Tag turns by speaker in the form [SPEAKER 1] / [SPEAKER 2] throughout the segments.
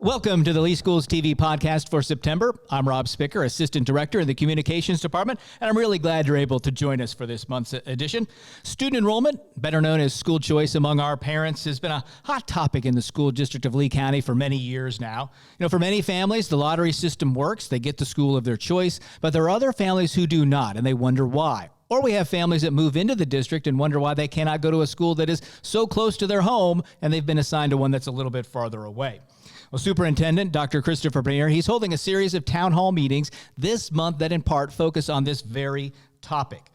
[SPEAKER 1] Welcome to the Lee Schools TV podcast for September. I'm Rob Spicker, Assistant Director in the Communications Department, and I'm really glad you're able to join us for this month's edition. Student enrollment, better known as school choice among our parents, has been a hot topic in the school district of Lee County for many years now. For many families, the lottery system works. They get the school of their choice, but there are other families who do not, and they wonder why. Or we have families that move into the district and wonder why they cannot go to a school that is so close to their home, and they've been assigned to one that's a little bit farther away. Well, Superintendent Dr. Christopher Breer, he's holding a series of town hall meetings this month that in part focus on this very topic.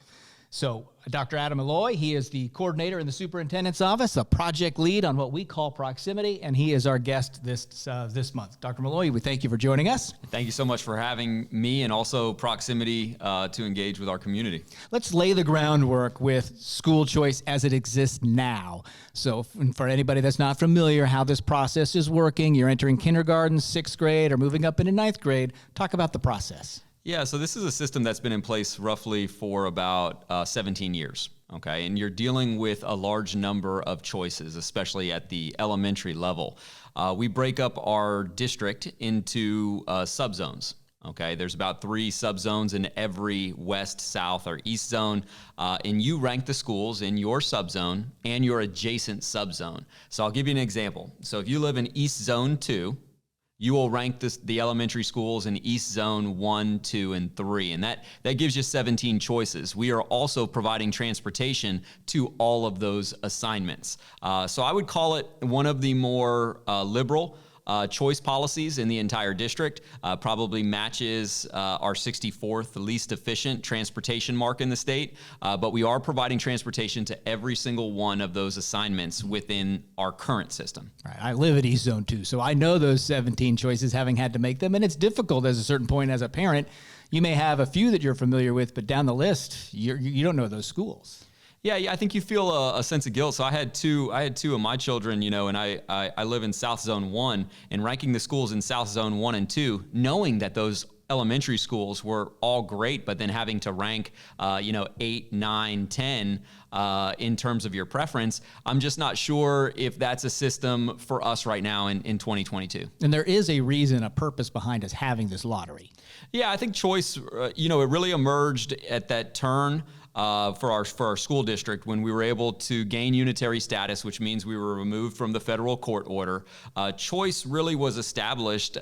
[SPEAKER 1] So Dr. Adam Molloy, he is the coordinator in the superintendent's office, a project lead on what we call proximity, and he is our guest this month. Dr. Molloy, we thank you for joining us.
[SPEAKER 2] Thank you so much for having me and also proximity to engage with our community.
[SPEAKER 1] Let's lay the groundwork with school choice as it exists now. So for anybody that's not familiar how this process is working, you're entering kindergarten, 6th grade, or moving up into 9th grade. Talk about the process.
[SPEAKER 2] Yeah, so this is a system that's been in place roughly for about 17 years, okay? And you're dealing with a large number of choices, especially at the elementary level. We break up our district into subzones, okay? There's about 3 subzones in every west, south, or east zone, and you rank the schools in your subzone and your adjacent subzone. So I'll give you an example. So if you live in East Zone 2, you will rank the elementary schools in East Zone 1, 2, and 3, and that gives you 17 choices. We are also providing transportation to all of those assignments. So I would call it one of the more liberal choice policies in the entire district. Probably matches our 64th least efficient transportation mark in the state, but we are providing transportation to every single one of those assignments within our current system.
[SPEAKER 1] Right. I live at East Zone 2, so I know those 17 choices, having had to make them, and it's difficult at a certain point as a parent. You may have a few that you're familiar with, but down the list, you don't know those schools.
[SPEAKER 2] Yeah, I think you feel a sense of guilt. So I had two of my children, and I live in South Zone 1, and ranking the schools in South Zone 1 and 2, knowing that those elementary schools were all great, but then having to rank, 8, 9, 10 in terms of your preference, I'm just not sure if that's a system for us right now in 2022.
[SPEAKER 1] And there is a reason, a purpose behind us having this lottery.
[SPEAKER 2] Yeah, I think choice, it really emerged at that turn for our school district when we were able to gain unitary status, which means we were removed from the federal court order. Choice really was established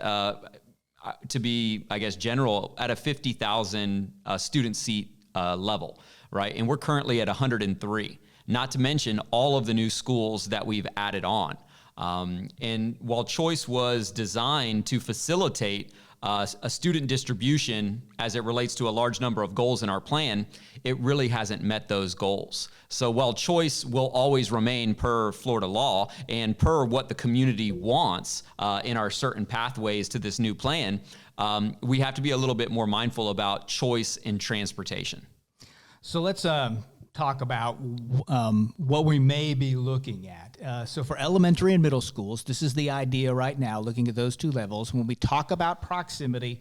[SPEAKER 2] to be, I guess, general at a 50,000 student seat level, right? And we're currently at 103, not to mention all of the new schools that we've added on. And while choice was designed to facilitate a student distribution as it relates to a large number of goals in our plan, it really hasn't met those goals. So while choice will always remain per Florida law and per what the community wants in our certain pathways to this new plan, we have to be a little bit more mindful about choice in transportation.
[SPEAKER 1] So let's talk about what we may be looking at. So for elementary and middle schools, this is the idea right now, looking at those 2 levels. When we talk about proximity,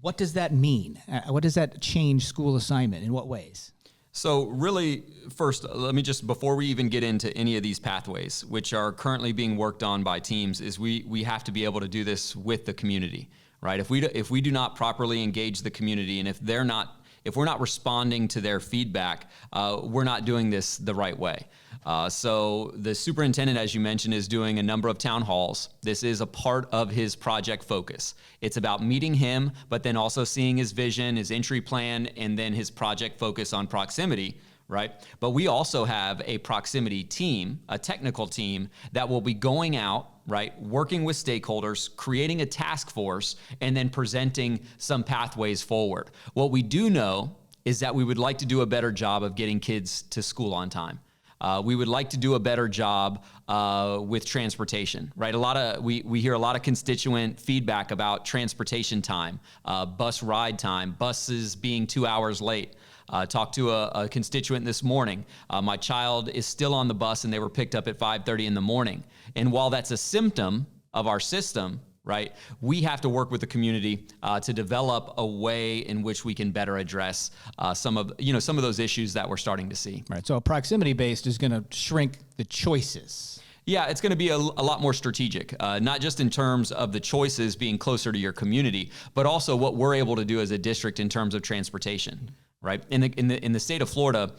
[SPEAKER 1] what does that mean? What does that change school assignment? In what ways?
[SPEAKER 2] So really, first, let me just, before we even get into any of these pathways, which are currently being worked on by teams, is we have to be able to do this with the community, right? If we do not properly engage the community, and if we're not responding to their feedback, we're not doing this the right way. So the superintendent, as you mentioned, is doing a number of town halls. This is a part of his project focus. It's about meeting him, but then also seeing his vision, his entry plan, and then his project focus on proximity, right? But we also have a proximity team, a technical team that will be going out, right, working with stakeholders, creating a task force, and then presenting some pathways forward. What we do know is that we would like to do a better job of getting kids to school on time. We would like to do a better job with transportation, right? We hear a lot of constituent feedback about transportation time, bus ride time, buses being 2 hours late. Talked to a constituent this morning. My child is still on the bus and they were picked up at 5:30 in the morning. And while that's a symptom of our system, right, we have to work with the community to develop a way in which we can better address some of those issues that we're starting to see.
[SPEAKER 1] Right. So a proximity based is going to shrink the choices.
[SPEAKER 2] Yeah, it's going to be a lot more strategic, not just in terms of the choices being closer to your community, but also what we're able to do as a district in terms of transportation, right? In the state of Florida,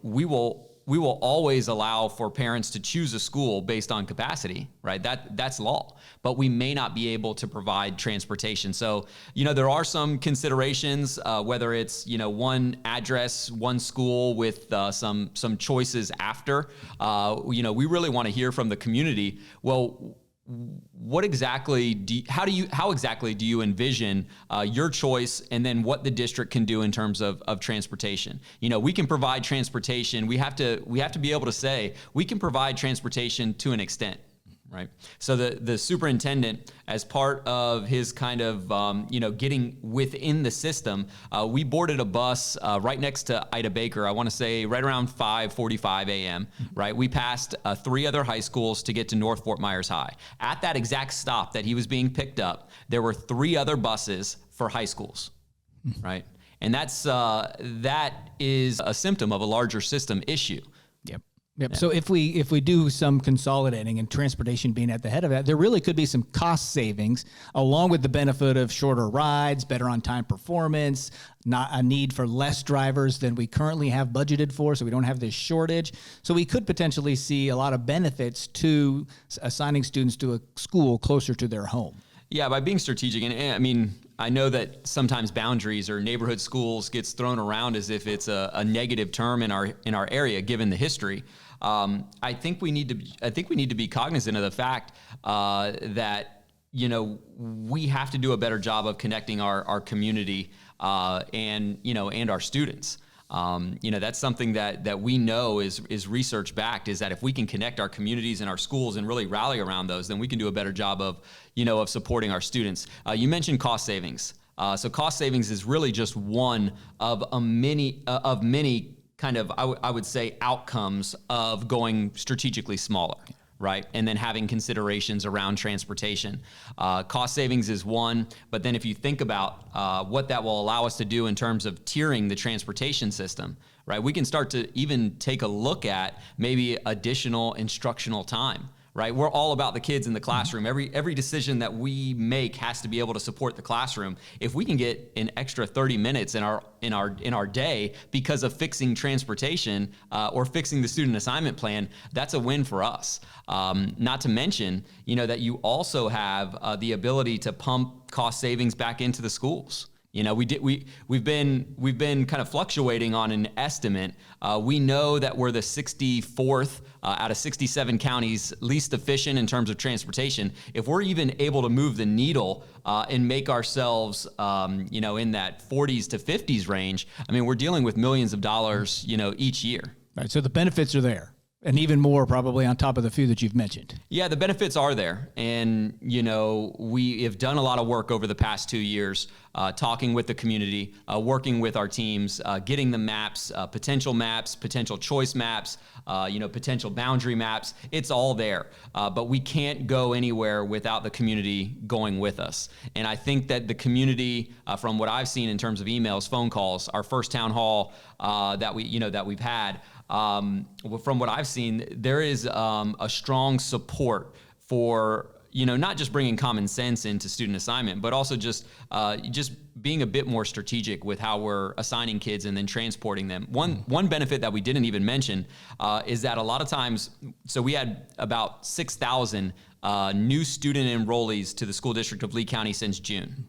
[SPEAKER 2] we will always allow for parents to choose a school based on capacity, right? That's law, but we may not be able to provide transportation. So, there are some considerations, whether it's, one address, one school with some choices after. We really want to hear from the community. Well, what exactly how exactly do you envision your choice, and then what the district can do in terms of transportation? We can provide transportation. We have to be able to say we can provide transportation to an extent. Right. So the superintendent, as part of his kind of, getting within the system, we boarded a bus right next to Ida Baker, I want to say right around 5:45 a.m., right? We passed 3 other high schools to get to North Fort Myers High. At that exact stop that he was being picked up, there were 3 other buses for high schools, right? And that is a symptom of a larger system issue.
[SPEAKER 1] Yep. Yeah. So if we do some consolidating and transportation being at the head of that, there really could be some cost savings, along with the benefit of shorter rides, better on-time performance, not a need for less drivers than we currently have budgeted for, so we don't have this shortage. So we could potentially see a lot of benefits to assigning students to a school closer to their home.
[SPEAKER 2] Yeah, by being strategic. And I mean, I know that sometimes boundaries or neighborhood schools gets thrown around as if it's a negative term in our area, given the history. I think we need to be cognizant of the fact that we have to do a better job of connecting our community and our students. That's something that we know is research backed, is that if we can connect our communities and our schools and really rally around those, then we can do a better job of supporting our students. You mentioned cost savings. So cost savings is really just one of many kind of, I would say, outcomes of going strategically smaller, right? And then having considerations around transportation. Cost savings is one, but then if you think about what that will allow us to do in terms of tiering the transportation system, right? We can start to even take a look at maybe additional instructional time. Right, we're all about the kids in the classroom. Every decision that we make has to be able to support the classroom. If we can get an extra 30 minutes in our day because of fixing transportation or fixing the student assignment plan, that's a win for us. Not to mention, that you also have the ability to pump cost savings back into the schools. We've been kind of fluctuating on an estimate. We know that we're the 64th out of 67 counties least efficient in terms of transportation. If we're even able to move the needle and make ourselves, in that 40s to 50s range, I mean, we're dealing with millions of dollars, each year.
[SPEAKER 1] Right. So the benefits are there. And even more probably on top of the few that you've mentioned.
[SPEAKER 2] Yeah, the benefits are there. And, we have done a lot of work over the past 2 years, talking with the community, working with our teams, getting the maps, potential choice maps, potential boundary maps. It's all there. But we can't go anywhere without the community going with us. And I think that the community, from what I've seen in terms of emails, phone calls, our first town hall that we've had, from what I've seen, there is a strong support for, not just bringing common sense into student assignment, but also just being a bit more strategic with how we're assigning kids and then transporting them. One benefit that we didn't even mention is that a lot of times, so we had about 6,000 new student enrollees to the school district of Lee County since June.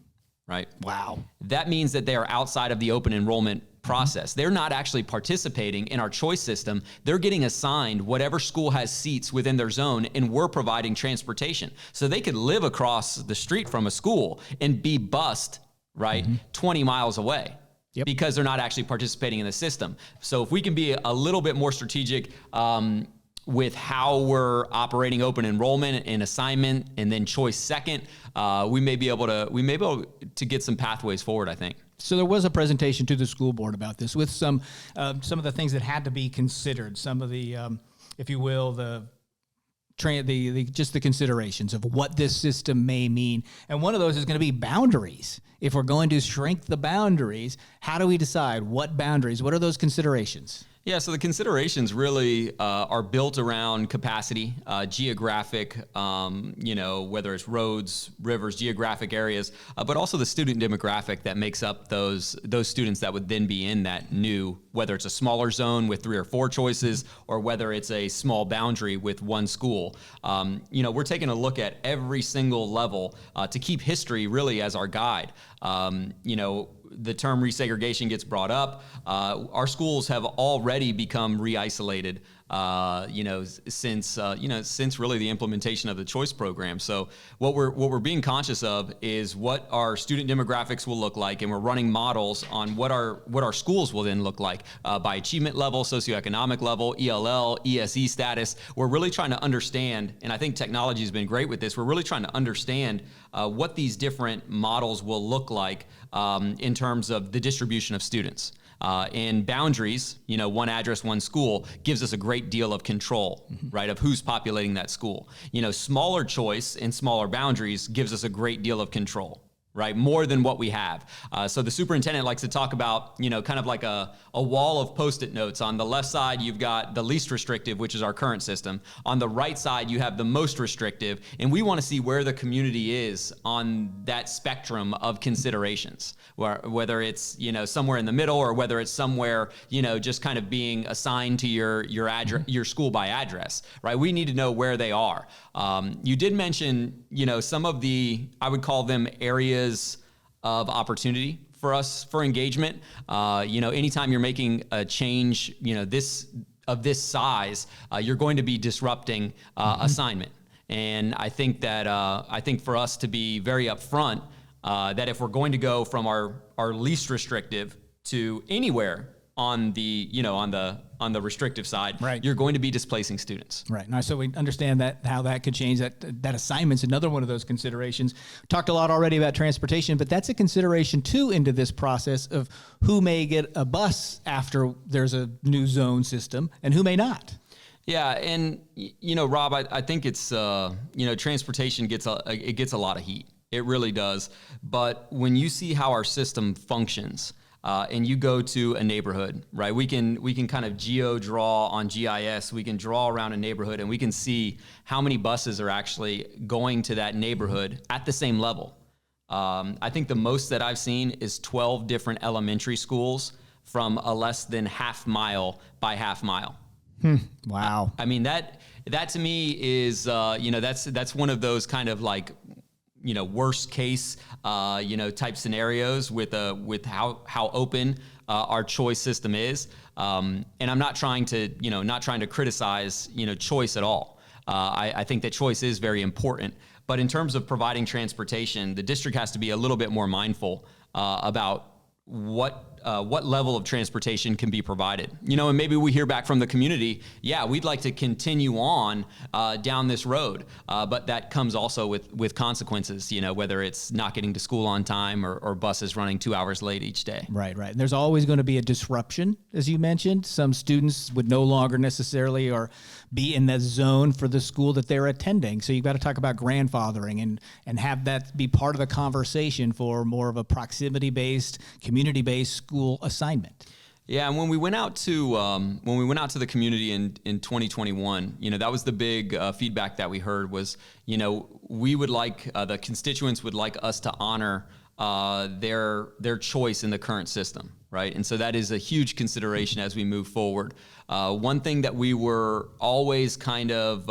[SPEAKER 2] Right?
[SPEAKER 1] Wow.
[SPEAKER 2] That means that they are outside of the open enrollment process. They're not actually participating in our choice system. They're getting assigned whatever school has seats within their zone, and we're providing transportation. So they could live across the street from a school and be bused, right, 20 miles away. Yep. Because they're not actually participating in the system. So if we can be a little bit more strategic with how we're operating open enrollment and assignment, and then choice second, we may be able to get some pathways forward, I think.
[SPEAKER 1] So there was a presentation to the school board about this with some of the things that had to be considered, some of the, if you will, the considerations of what this system may mean. And one of those is going to be boundaries. If we're going to shrink the boundaries, how do we decide what boundaries? What are those considerations?
[SPEAKER 2] Yeah, so the considerations really are built around capacity, geographic, whether it's roads, rivers, geographic areas, but also the student demographic that makes up those students that would then be in that new, whether it's a smaller zone with 3 or 4 choices, or whether it's a small boundary with one school. We're taking a look at every single level to keep history really as our guide. The term resegregation gets brought up. Our schools have already become re-isolated, since really the implementation of the choice program. So what we're being conscious of is what our student demographics will look like, and we're running models on what our schools will then look like by achievement level, socioeconomic level, ELL, ESE status. We're really trying to understand, and I think technology has been great with this. We're really trying to understand what these different models will look like in terms of the distribution of students. And boundaries, one address, one school, gives us a great deal of control, right, of who's populating that school. Smaller choice and smaller boundaries gives us a great deal of control, right, more than what we have. So the superintendent likes to talk about, kind of like a wall of Post-it notes. On the left side, you've got the least restrictive, which is our current system. On the right side, you have the most restrictive, and we want to see where the community is on that spectrum of considerations, whether it's, somewhere in the middle, or whether it's somewhere, just kind of being assigned to your address, your school by address, right? We need to know where they are. You did mention, some of the, I would call them areas of opportunity for us for engagement. Anytime you're making a change, this size, you're going to be disrupting assignment. And I think that for us to be very upfront, that if we're going to go from our least restrictive to anywhere on the restrictive side,
[SPEAKER 1] right,
[SPEAKER 2] you're going to be displacing students.
[SPEAKER 1] Right. Now, so we understand that how that could change. That assignment's another one of those considerations. Talked a lot already about transportation, but that's a consideration too into this process of who may get a bus after there's a new zone system and who may not.
[SPEAKER 2] Yeah, and Rob, I think it's transportation gets a lot of heat. It really does. But when you see how our system functions, and you go to a neighborhood, right? We can kind of geo-draw on GIS. We can draw around a neighborhood, and we can see how many buses are actually going to that neighborhood at the same level. I think the most that I've seen is 12 different elementary schools from a less than half mile by half mile.
[SPEAKER 1] Wow.
[SPEAKER 2] I mean, that to me is, that's one of those kind of like, worst case, type scenarios with how open our choice system is. And I'm not trying to criticize, choice at all. I think that choice is very important. But in terms of providing transportation, the district has to be a little bit more mindful about what level of transportation can be provided. And maybe we hear back from the community, yeah, we'd like to continue on down this road, but that comes also with consequences, whether it's not getting to school on time or buses running 2 hours late each day.
[SPEAKER 1] Right. And there's always going to be a disruption, as you mentioned. Some students would no longer necessarily or be in the zone for the school that they're attending. So you've got to talk about grandfathering and have that be part of the conversation for more of a proximity-based, community-based school assignment.
[SPEAKER 2] Yeah, and when we went out to the community in 2021, that was the big feedback that we heard was, we would like the constituents would like us to honor their choice in the current system, right? And so that is a huge consideration as we move forward. One thing that we were always kind of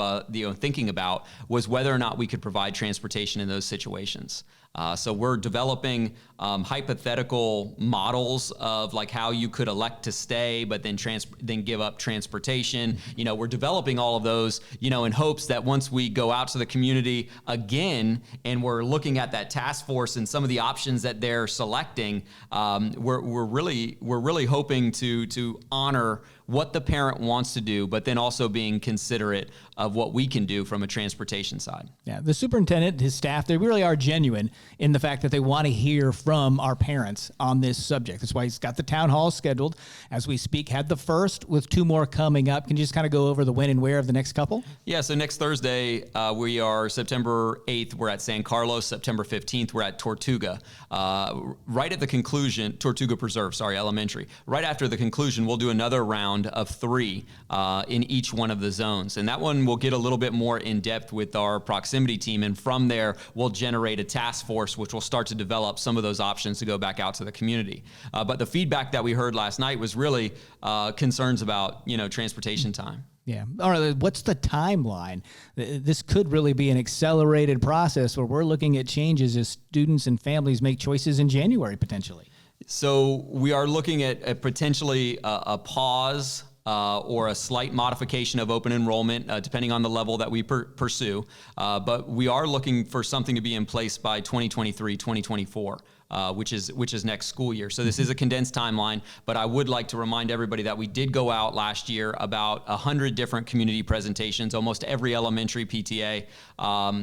[SPEAKER 2] thinking about was whether or not we could provide transportation in those situations. So we're developing hypothetical models of like how you could elect to stay, but then give up transportation. We're developing all of those, in hopes that once we go out to the community again and we're looking at that task force and some of the options that they're selecting, we're really hoping to honor what the parent wants to do, but then also being considerate of what we can do from a transportation side.
[SPEAKER 1] Yeah, the superintendent, his staff, they really are genuine in the fact that they want to hear from our parents on this subject. That's why he's got the town hall scheduled as we speak. Had the first with 2 more coming up. Can you just kind of go over the when and where of the next couple?
[SPEAKER 2] Yeah, so next Thursday, we are September 8th, we're at San Carlos. September 15th, we're at Tortuga. Right at the conclusion, Tortuga Preserve, elementary. Right after the conclusion, we'll do another round of 3 in each one of the zones. And that one will get a little bit more in depth with our proximity team. And from there, we'll generate a task force, which will start to develop some of those options to go back out to the community. But the feedback that we heard last night was really concerns about, transportation time.
[SPEAKER 1] Yeah. All right. What's the timeline? This could really be an accelerated process where we're looking at changes as students and families make choices in January, potentially.
[SPEAKER 2] So we are looking at potentially a pause or a slight modification of open enrollment, depending on the level that we pursue. But we are looking for something to be in place by 2023, 2024. Which is next school year. So this is a condensed timeline, but I would like to remind everybody that we did go out last year about 100 different community presentations, almost every elementary PTA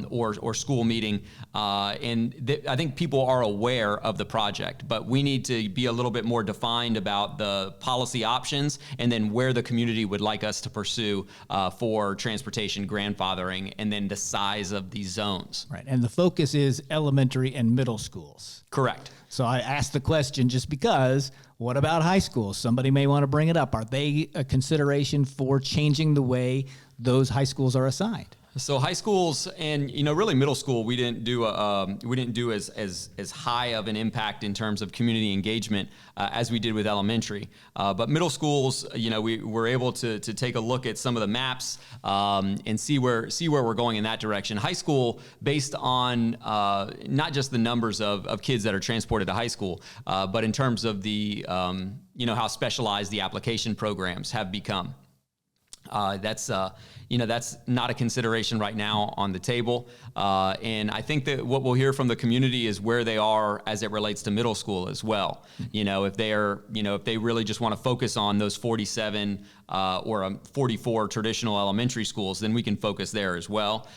[SPEAKER 2] or school meeting. And I think people are aware of the project, but we need to be a little bit more defined about the policy options and then where the community would like us to pursue for transportation grandfathering and then the size of these zones.
[SPEAKER 1] Right. And the focus is elementary and middle schools.
[SPEAKER 2] Correct.
[SPEAKER 1] So I asked the question just because, what about high schools? Somebody may want to bring it up. Are they a consideration for changing the way those high schools are assigned?
[SPEAKER 2] So high schools and really middle school, we didn't do as high of an impact in terms of community engagement as we did with elementary. But middle schools, we were able to take a look at some of the maps and see where we're going in that direction. High school, based on not just the numbers of kids that are transported to high school, but in terms of the how specialized the application programs have become. That's not a consideration right now on the table. And I think that what we'll hear from the community is where they are as it relates to middle school as well. If they really just want to focus on those 47 or 44 traditional elementary schools, then we can focus there as well.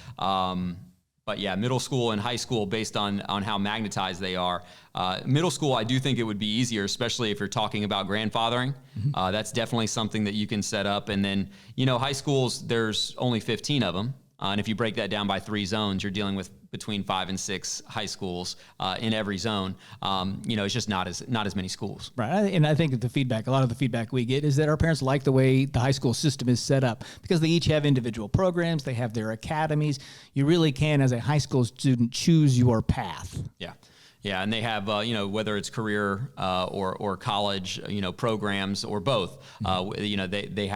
[SPEAKER 2] But yeah, middle school and high school, based on how magnetized they are. Middle school, I do think it would be easier, especially if you're talking about grandfathering. That's definitely something that you can set up. And then, high schools, there's only 15 of them. And if you break that down by 3 zones, you're dealing with between 5 and 6 high schools in every zone. It's just not as many schools.
[SPEAKER 1] Right. And I think that a lot of the feedback we get is that our parents like the way the high school system is set up because they each have individual programs. They have their academies. You really can, as a high school student, choose your path.
[SPEAKER 2] Yeah. Yeah, and they have, whether it's career or college, programs or both. They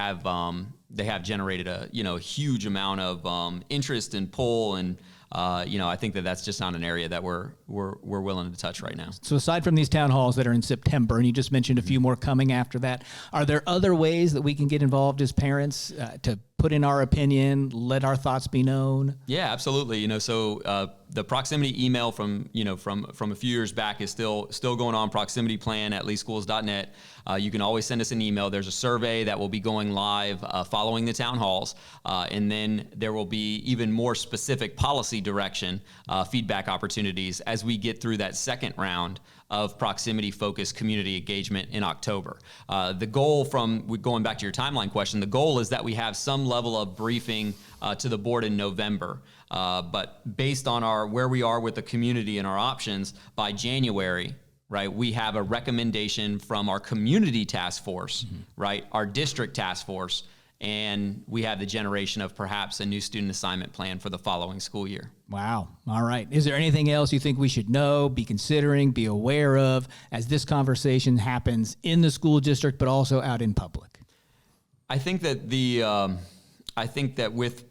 [SPEAKER 2] have generated a huge amount of interest and pull, and I think that's just not an area that we're willing to touch right now.
[SPEAKER 1] So aside from these town halls that are in September, and you just mentioned a few more coming after that, are there other ways that we can get involved as parents to put in our opinion, let our thoughts be known?
[SPEAKER 2] Yeah, absolutely. So the proximity email from a few years back is still going on, proximityplan@leeschools.net. You can always send us an email. There's a survey that will be going live following the town halls. And then there will be even more specific policy direction, feedback opportunities as we get through that second round of proximity-focused community engagement in October. The goal, going back to your timeline question, the goal is that we have some level of briefing to the board in November. But based on where we are with the community and our options, by January, right, we have a recommendation from our community task force, right, our district task force, and we have the generation of perhaps a new student assignment plan for the following school year.
[SPEAKER 1] Wow. All right. Is there anything else you think we should know, be considering, be aware of as this conversation happens in the school district, but also out in public?
[SPEAKER 2] I think that with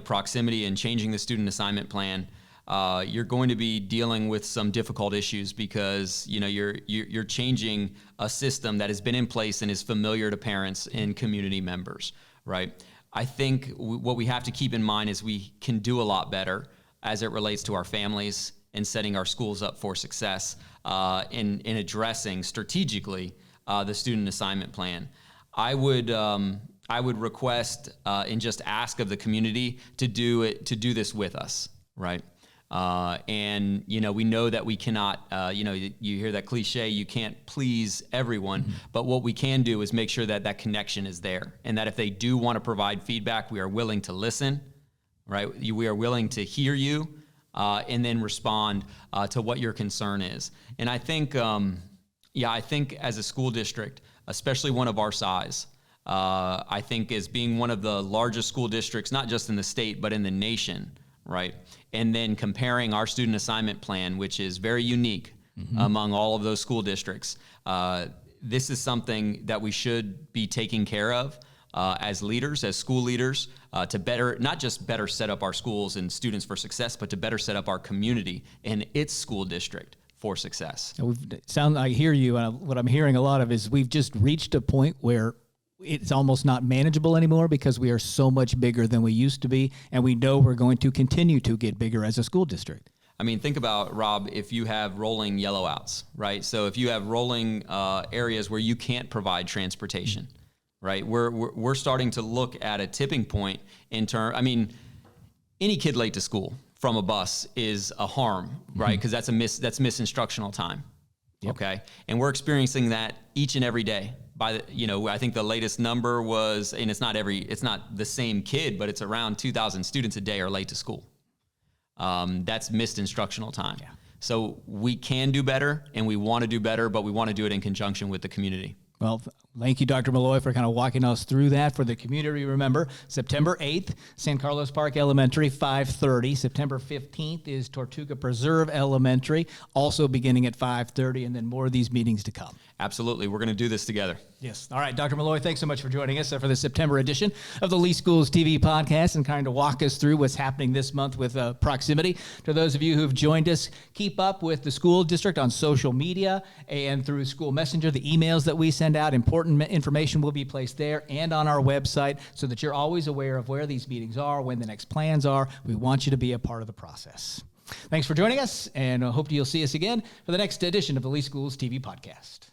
[SPEAKER 2] proximity and changing the student assignment plan, you're going to be dealing with some difficult issues because you're changing a system that has been in place and is familiar to parents and community members, right? I think what we have to keep in mind is we can do a lot better as it relates to our families and setting our schools up for success in addressing strategically the student assignment plan. I would request and just ask of the community to do this with us, right? And, we know that we cannot, you hear that cliche, you can't please everyone, but what we can do is make sure that that connection is there, and that if they do want to provide feedback, we are willing to listen, right? We are willing to hear you, and then respond to what your concern is. And I think, I think as a school district, especially one of our size, I think as being one of the largest school districts, not just in the state, but in the nation, right? And then comparing our student assignment plan, which is very unique among all of those school districts. This is something that we should be taking care of as leaders, as school leaders, to better, not just better set up our schools and students for success, but to better set up our community and its school district for success.
[SPEAKER 1] I hear you. What I'm hearing a lot of is we've just reached a point where it's almost not manageable anymore because we are so much bigger than we used to be, and we know we're going to continue to get bigger as a school district.
[SPEAKER 2] I mean, think about, Rob, if you have rolling yellow outs, right? So if you have rolling areas where you can't provide transportation, right? We're starting to look at a tipping point any kid late to school from a bus is a harm, right? Because that's missed instructional time. Yep. Okay. And we're experiencing that each and every day. I think the latest number was, and it's not the same kid, but it's around 2,000 students a day are late to school. That's missed instructional time. Yeah. So we can do better, and we want to do better, but we want to do it in conjunction with the community.
[SPEAKER 1] Well, thank you, Dr. Molloy, for kind of walking us through that. For the community, remember, September 8th, San Carlos Park Elementary, 5:30. September 15th is Tortuga Preserve Elementary, also beginning at 5:30, and then more of these meetings to come.
[SPEAKER 2] Absolutely. We're going to do this together.
[SPEAKER 1] Yes. All right, Dr. Molloy, thanks so much for joining us for the September edition of the Lee Schools TV podcast and kind of walk us through what's happening this month with proximity. To those of you who have joined us, keep up with the school district on social media and through School Messenger, the emails that we send out. Important information will be placed there and on our website so that you're always aware of where these meetings are, when the next plans are. We want you to be a part of the process. Thanks for joining us, and I hope you'll see us again for the next edition of the Lee Schools TV podcast.